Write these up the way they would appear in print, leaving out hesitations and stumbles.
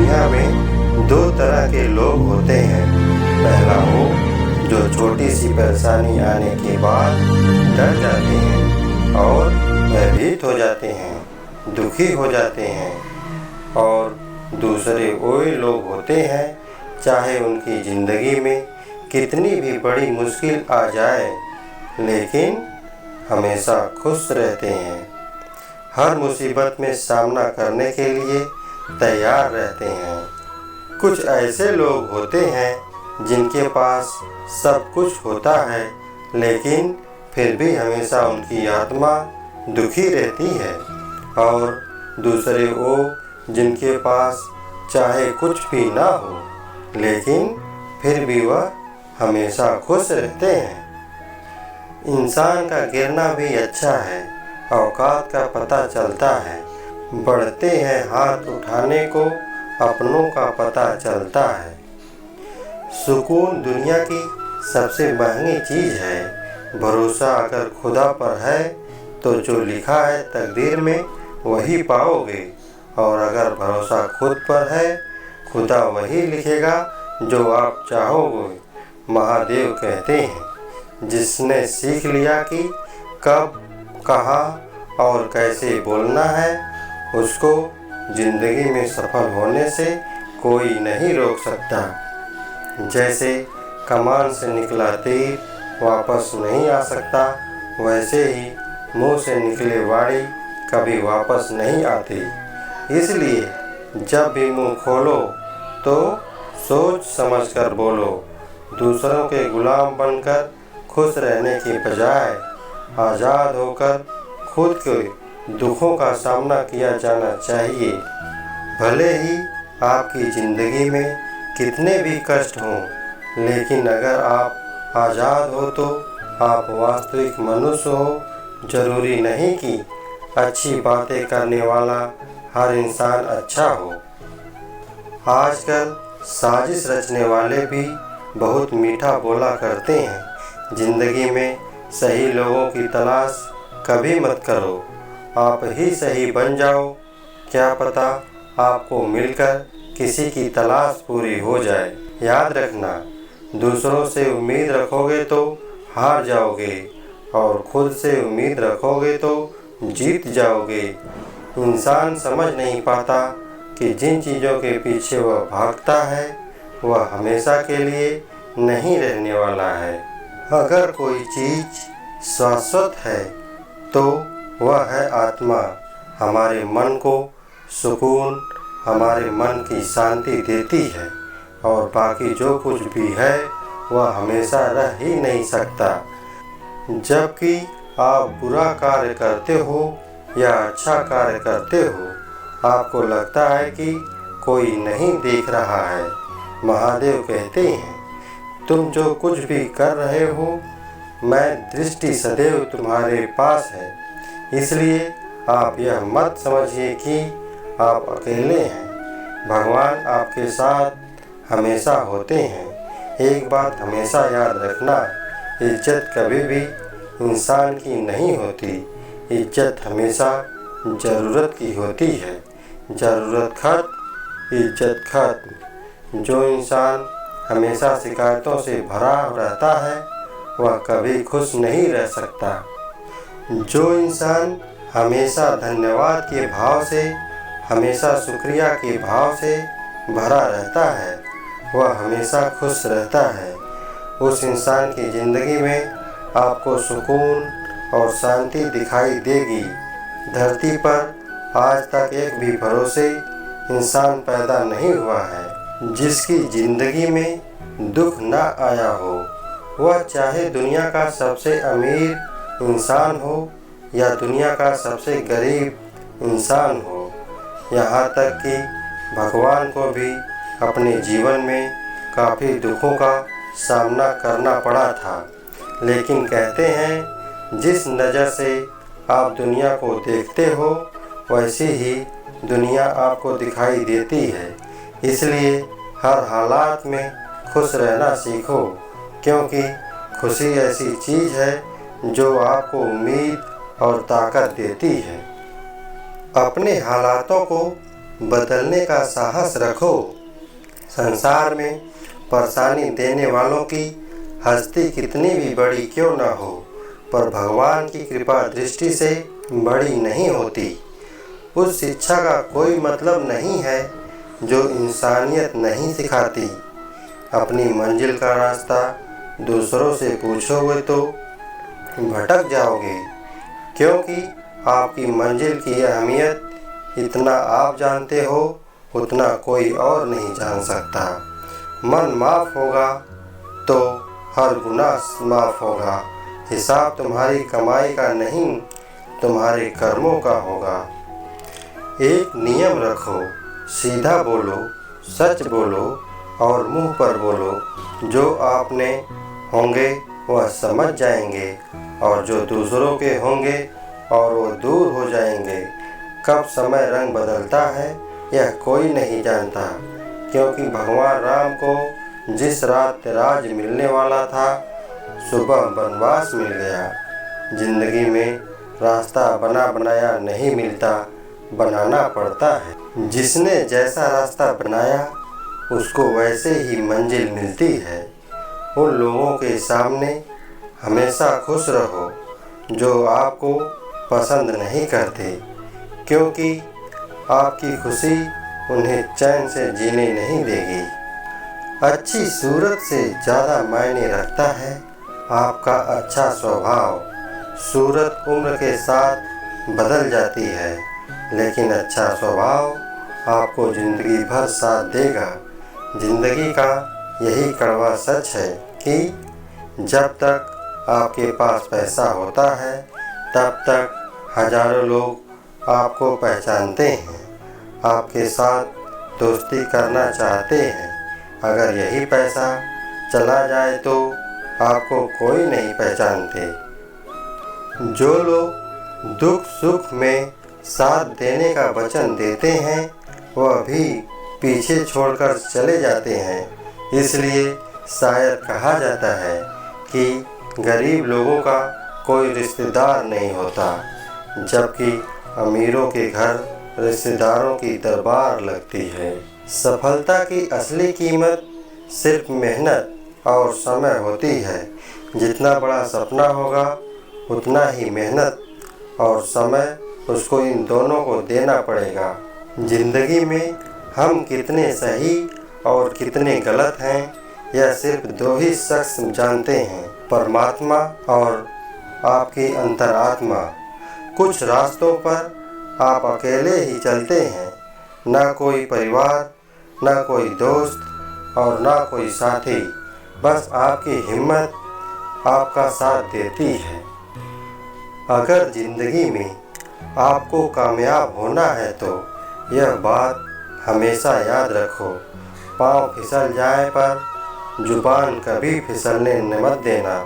दुनिया में दो तरह के लोग होते हैं। पहला वो जो छोटी सी परेशानी आने के बाद डर जाते हैं और भयभीत हो जाते हैं, दुखी हो जाते हैं। और दूसरे वो लोग होते हैं, चाहे उनकी ज़िंदगी में कितनी भी बड़ी मुश्किल आ जाए, लेकिन हमेशा खुश रहते हैं, हर मुसीबत में सामना करने के लिए तैयार रहते हैं। कुछ ऐसे लोग होते हैं जिनके पास सब कुछ होता है, लेकिन फिर भी हमेशा उनकी आत्मा दुखी रहती है। और दूसरे वो जिनके पास चाहे कुछ भी ना हो, लेकिन फिर भी वह हमेशा खुश रहते हैं। इंसान का गिरना भी अच्छा है, औकात का पता चलता है। बढ़ते हैं हाथ उठाने को, अपनों का पता चलता है। सुकून दुनिया की सबसे महंगी चीज़ है। भरोसा अगर खुदा पर है तो जो लिखा है तकदीर में वही पाओगे, और अगर भरोसा खुद पर है, खुदा वही लिखेगा जो आप चाहोगे। महादेव कहते हैं, जिसने सीख लिया कि कब, कहाँ और कैसे बोलना है, उसको जिंदगी में सफल होने से कोई नहीं रोक सकता। जैसे कमान से निकला तीर वापस नहीं आ सकता, वैसे ही मुंह से निकले वाणी कभी वापस नहीं आती। इसलिए जब भी मुंह खोलो तो सोच समझ कर बोलो। दूसरों के गुलाम बनकर खुश रहने की बजाय आज़ाद होकर खुद के दुखों का सामना किया जाना चाहिए। भले ही आपकी ज़िंदगी में कितने भी कष्ट हों, लेकिन अगर आप आज़ाद हो तो आप वास्तविक मनुष्य हो। ज़रूरी नहीं कि अच्छी बातें करने वाला हर इंसान अच्छा हो। आजकल साजिश रचने वाले भी बहुत मीठा बोला करते हैं। ज़िंदगी में सही लोगों की तलाश कभी मत करो, आप ही सही बन जाओ। क्या पता आपको मिलकर किसी की तलाश पूरी हो जाए। याद रखना, दूसरों से उम्मीद रखोगे तो हार जाओगे, और खुद से उम्मीद रखोगे तो जीत जाओगे। इंसान समझ नहीं पाता कि जिन चीज़ों के पीछे वह भागता है वह हमेशा के लिए नहीं रहने वाला है। अगर कोई चीज़ शाश्वत है तो वह है आत्मा। हमारे मन को सुकून, हमारे मन की शांति देती है, और बाकी जो कुछ भी है वह हमेशा रह ही नहीं सकता। जबकि आप बुरा कार्य करते हो या अच्छा कार्य करते हो, आपको लगता है कि कोई नहीं देख रहा है। महादेव कहते हैं, तुम जो कुछ भी कर रहे हो, मैं दृष्टि सदैव तुम्हारे पास है। इसलिए आप यह मत समझिए कि आप अकेले हैं। भगवान आपके साथ हमेशा होते हैं। एक बात हमेशा याद रखना, इज्जत कभी भी इंसान की नहीं होती। इज्जत हमेशा ज़रूरत की होती है। ज़रूरत खत्म, इज्जत खत्म। जो इंसान हमेशा शिकायतों से भरा रहता है वह कभी खुश नहीं रह सकता। जो इंसान हमेशा धन्यवाद के भाव से, हमेशा शुक्रिया के भाव से भरा रहता है, वह हमेशा खुश रहता है। उस इंसान की ज़िंदगी में आपको सुकून और शांति दिखाई देगी। धरती पर आज तक एक भी भरोसे इंसान पैदा नहीं हुआ है जिसकी ज़िंदगी में दुख ना आया हो। वह चाहे दुनिया का सबसे अमीर इंसान हो या दुनिया का सबसे गरीब इंसान हो। यहाँ तक कि भगवान को भी अपने जीवन में काफ़ी दुखों का सामना करना पड़ा था। लेकिन कहते हैं, जिस नज़र से आप दुनिया को देखते हो वैसे ही दुनिया आपको दिखाई देती है। इसलिए हर हालात में खुश रहना सीखो, क्योंकि खुशी ऐसी चीज़ है जो आपको उम्मीद और ताकत देती है। अपने हालातों को बदलने का साहस रखो। संसार में परेशानी देने वालों की हस्ती कितनी भी बड़ी क्यों न हो, पर भगवान की कृपा दृष्टि से बड़ी नहीं होती। उस शिक्षा का कोई मतलब नहीं है जो इंसानियत नहीं सिखाती। अपनी मंजिल का रास्ता दूसरों से पूछोगे तो भटक जाओगे, क्योंकि आपकी मंजिल की अहमियत इतना आप जानते हो उतना कोई और नहीं जान सकता। मन माफ़ होगा तो हर गुनाह माफ़ होगा। हिसाब तुम्हारी कमाई का नहीं, तुम्हारे कर्मों का होगा। एक नियम रखो, सीधा बोलो, सच बोलो और मुंह पर बोलो। जो आपने होंगे वह समझ जाएंगे और जो दूसरों के होंगे और वो दूर हो जाएंगे। कब समय रंग बदलता है यह कोई नहीं जानता, क्योंकि भगवान राम को जिस रात राज मिलने वाला था सुबह वनवास मिल गया। जिंदगी में रास्ता बना बनाया नहीं मिलता, बनाना पड़ता है। जिसने जैसा रास्ता बनाया उसको वैसे ही मंजिल मिलती है। उन लोगों के सामने हमेशा खुश रहो जो आपको पसंद नहीं करते, क्योंकि आपकी खुशी उन्हें चैन से जीने नहीं देगी। अच्छी सूरत से ज़्यादा मायने रखता है आपका अच्छा स्वभाव। सूरत उम्र के साथ बदल जाती है, लेकिन अच्छा स्वभाव आपको ज़िंदगी भर साथ देगा। ज़िंदगी का यही कड़वा सच है कि जब तक आपके पास पैसा होता है तब तक हजारों लोग आपको पहचानते हैं, आपके साथ दोस्ती करना चाहते हैं। अगर यही पैसा चला जाए तो आपको कोई नहीं पहचानते। जो लोग दुख सुख में साथ देने का वचन देते हैं वह भी पीछे छोड़कर चले जाते हैं। इसलिए शायद कहा जाता है कि गरीब लोगों का कोई रिश्तेदार नहीं होता, जबकि अमीरों के घर रिश्तेदारों की दरबार लगती है। सफलता की असली कीमत सिर्फ मेहनत और समय होती है। जितना बड़ा सपना होगा उतना ही मेहनत और समय उसको इन दोनों को देना पड़ेगा। जिंदगी में हम कितने सही और कितने गलत हैं यह सिर्फ दो ही शख्स जानते हैं, परमात्मा और आपकी अंतरात्मा। कुछ रास्तों पर आप अकेले ही चलते हैं, ना कोई परिवार, ना कोई दोस्त और ना कोई साथी। बस आपकी हिम्मत आपका साथ देती है। अगर ज़िंदगी में आपको कामयाब होना है तो यह बात हमेशा याद रखो, पाँव फिसल जाए पर जुबान कभी फिसलने मत देना।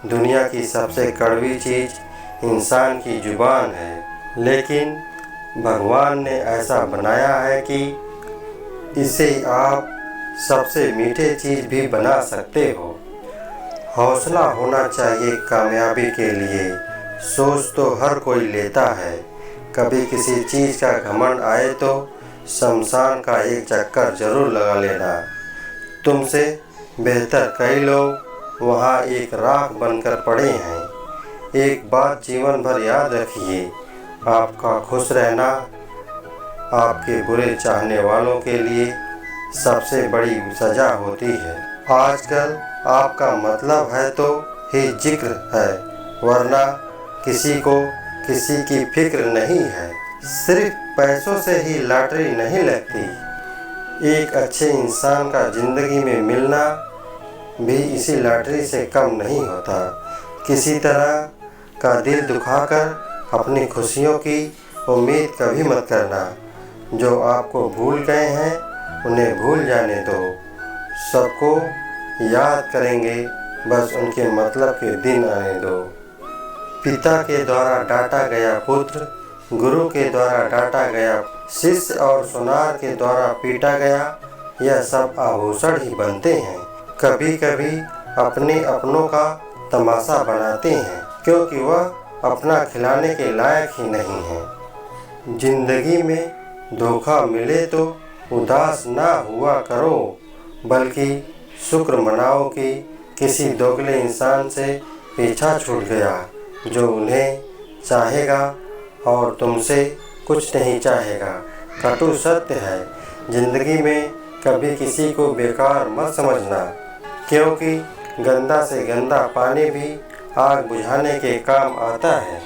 दुनिया की सबसे कड़वी चीज़ इंसान की जुबान है, लेकिन भगवान ने ऐसा बनाया है कि इसे आप सबसे मीठे चीज़ भी बना सकते हो। हौसला होना चाहिए कामयाबी के लिए। सोच तो हर कोई लेता है, कभी किसी चीज़ का घमंड आए तो शमशान का एक चक्कर जरूर लगा लेना। तुमसे बेहतर कई लोग वहाँ एक राख बनकर पड़े हैं। एक बात जीवन भर याद रखिए, आपका खुश रहना आपके बुरे चाहने वालों के लिए सबसे बड़ी सज़ा होती है। आजकल आपका मतलब है तो ही जिक्र है, वरना किसी को किसी की फिक्र नहीं है। सिर्फ पैसों से ही लॉटरी नहीं लगती। एक अच्छे इंसान का ज़िंदगी में मिलना भी इसी लॉटरी से कम नहीं होता। किसी तरह का दिल दुखाकर अपनी खुशियों की उम्मीद कभी मत करना। जो आपको भूल गए हैं उन्हें भूल जाने दो। सबको याद करेंगे, बस उनके मतलब के दिन आने दो। पिता के द्वारा डांटा गया पुत्र, गुरु के द्वारा डांटा गया शिष्य और सुनार के द्वारा पीटा गया, यह सब आभूषण ही बनते हैं। कभी कभी अपने अपनों का तमाशा बनाते हैं, क्योंकि वह अपना खिलाने के लायक ही नहीं है। जिंदगी में धोखा मिले तो उदास ना हुआ करो, बल्कि शुक्र मनाओ कि किसी दोगले इंसान से पीछा छूट गया जो उन्हें चाहेगा और तुमसे कुछ नहीं चाहेगा। कटु सत्य है, जिंदगी में कभी किसी को बेकार मत समझना, क्योंकि गंदा से गंदा पानी भी आग बुझाने के काम आता है।